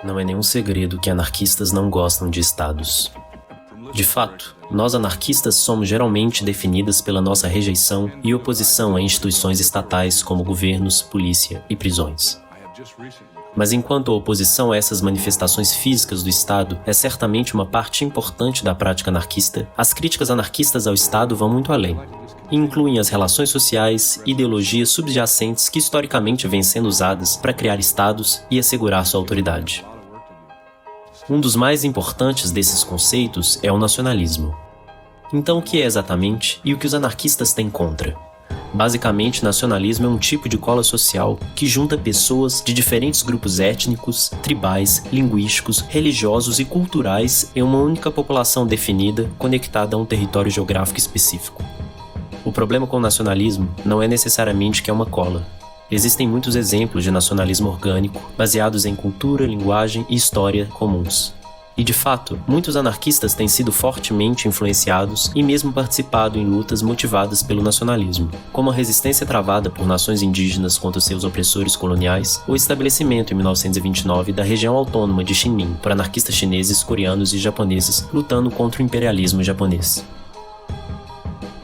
Não é nenhum segredo que anarquistas não gostam de estados. De fato, nós anarquistas somos geralmente definidas pela nossa rejeição e oposição a instituições estatais como governos, polícia e prisões. Mas enquanto a oposição a essas manifestações físicas do Estado é certamente uma parte importante da prática anarquista, as críticas anarquistas ao Estado vão muito além. E incluem as relações sociais e ideologias subjacentes que historicamente vêm sendo usadas para criar estados e assegurar sua autoridade. Um dos mais importantes desses conceitos é o nacionalismo. Então, o que é exatamente e o que os anarquistas têm contra? Basicamente, nacionalismo é um tipo de cola social que junta pessoas de diferentes grupos étnicos, tribais, linguísticos, religiosos e culturais em uma única população definida, conectada a um território geográfico específico. O problema com o nacionalismo não é necessariamente que é uma cola. Existem muitos exemplos de nacionalismo orgânico, baseados em cultura, linguagem e história comuns. E de fato, muitos anarquistas têm sido fortemente influenciados e mesmo participado em lutas motivadas pelo nacionalismo, como a resistência travada por nações indígenas contra seus opressores coloniais, ou o estabelecimento em 1929 da região autônoma de Xinmin por anarquistas chineses, coreanos e japoneses lutando contra o imperialismo japonês.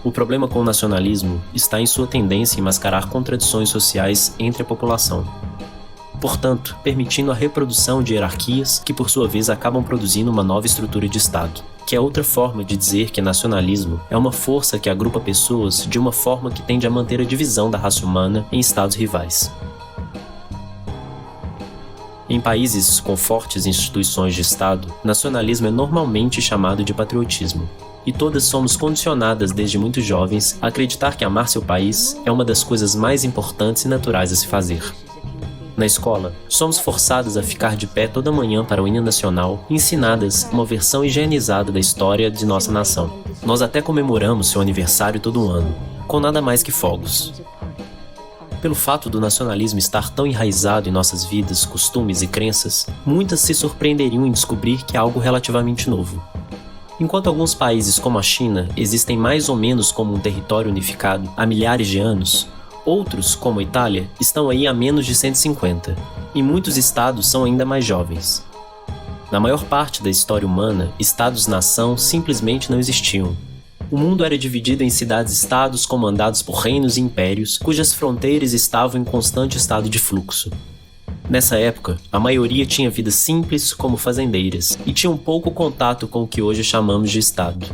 O problema com o nacionalismo está em sua tendência em mascarar contradições sociais entre a população. Portanto, permitindo a reprodução de hierarquias que por sua vez acabam produzindo uma nova estrutura de Estado, que é outra forma de dizer que nacionalismo é uma força que agrupa pessoas de uma forma que tende a manter a divisão da raça humana em estados rivais. Em países com fortes instituições de Estado, nacionalismo é normalmente chamado de patriotismo. E todas somos condicionadas desde muito jovens a acreditar que amar seu país é uma das coisas mais importantes e naturais a se fazer. Na escola, somos forçadas a ficar de pé toda manhã para o hino nacional e ensinadas uma versão higienizada da história de nossa nação. Nós até comemoramos seu aniversário todo ano, com nada mais que fogos. Pelo fato do nacionalismo estar tão enraizado em nossas vidas, costumes e crenças, muitas se surpreenderiam em descobrir que é algo relativamente novo. Enquanto alguns países como a China existem mais ou menos como um território unificado há milhares de anos, outros, como a Itália, estão aí há menos de 150, e muitos estados são ainda mais jovens. Na maior parte da história humana, estados-nação simplesmente não existiam. O mundo era dividido em cidades-estados comandados por reinos e impérios, cujas fronteiras estavam em constante estado de fluxo. Nessa época, a maioria tinha vidas simples como fazendeiras e tinha um pouco contato com o que hoje chamamos de Estado.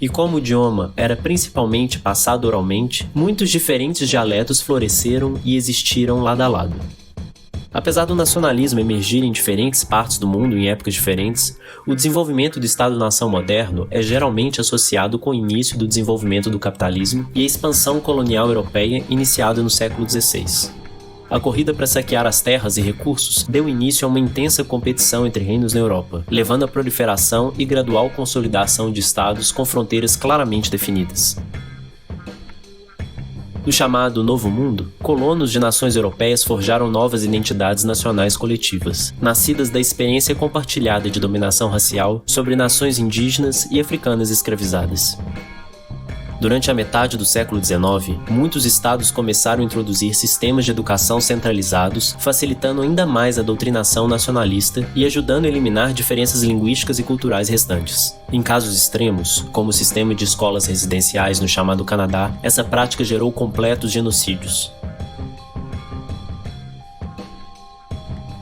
E como o idioma era principalmente passado oralmente, muitos diferentes dialetos floresceram e existiram lado a lado. Apesar do nacionalismo emergir em diferentes partes do mundo em épocas diferentes, o desenvolvimento do Estado-nação moderno é geralmente associado com o início do desenvolvimento do capitalismo e a expansão colonial europeia iniciada no século XVI. A corrida para saquear as terras e recursos deu início a uma intensa competição entre reinos na Europa, levando à proliferação e gradual consolidação de estados com fronteiras claramente definidas. No chamado Novo Mundo, colonos de nações europeias forjaram novas identidades nacionais coletivas, nascidas da experiência compartilhada de dominação racial sobre nações indígenas e africanas escravizadas. Durante a metade do século XIX, muitos estados começaram a introduzir sistemas de educação centralizados, facilitando ainda mais a doutrinação nacionalista e ajudando a eliminar diferenças linguísticas e culturais restantes. Em casos extremos, como o sistema de escolas residenciais no chamado Canadá, essa prática gerou completos genocídios.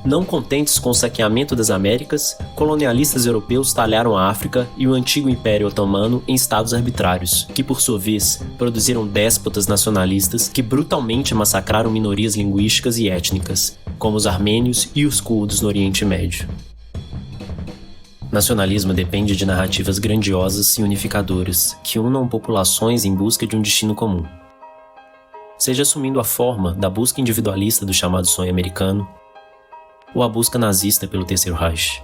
Não contentes com o saqueamento das Américas, colonialistas europeus talharam a África e o antigo Império Otomano em estados arbitrários, que por sua vez produziram déspotas nacionalistas que brutalmente massacraram minorias linguísticas e étnicas, como os armênios e os curdos no Oriente Médio. Nacionalismo depende de narrativas grandiosas e unificadoras, que unam populações em busca de um destino comum. Seja assumindo a forma da busca individualista do chamado sonho americano, ou a busca nazista pelo Terceiro Reich,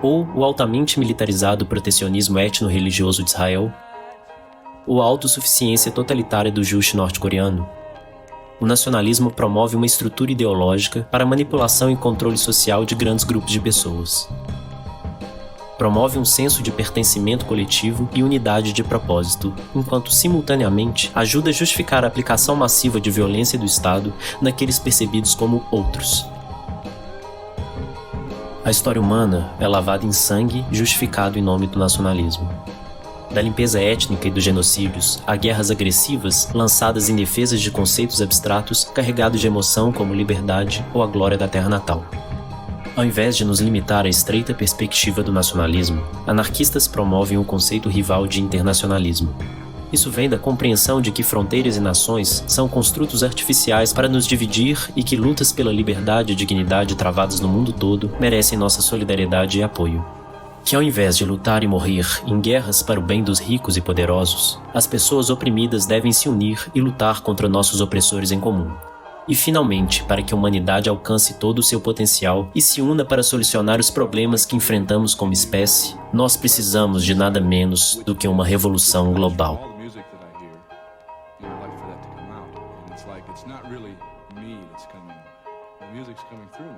ou o altamente militarizado protecionismo etno-religioso de Israel, ou a autossuficiência totalitária do Juche norte-coreano. O nacionalismo promove uma estrutura ideológica para manipulação e controle social de grandes grupos de pessoas. Promove um senso de pertencimento coletivo e unidade de propósito, enquanto simultaneamente ajuda a justificar a aplicação massiva de violência do Estado naqueles percebidos como outros. A história humana é lavada em sangue, justificado em nome do nacionalismo. Da limpeza étnica e dos genocídios, a guerras agressivas lançadas em defesa de conceitos abstratos carregados de emoção como liberdade ou a glória da terra natal. Ao invés de nos limitar à estreita perspectiva do nacionalismo, anarquistas promovem o conceito rival de internacionalismo. Isso vem da compreensão de que fronteiras e nações são construtos artificiais para nos dividir e que lutas pela liberdade e dignidade travadas no mundo todo merecem nossa solidariedade e apoio. Que ao invés de lutar e morrer em guerras para o bem dos ricos e poderosos, as pessoas oprimidas devem se unir e lutar contra nossos opressores em comum. E finalmente, para que a humanidade alcance todo o seu potencial e se una para solucionar os problemas que enfrentamos como espécie, nós precisamos de nada menos do que uma revolução global. Music's coming through.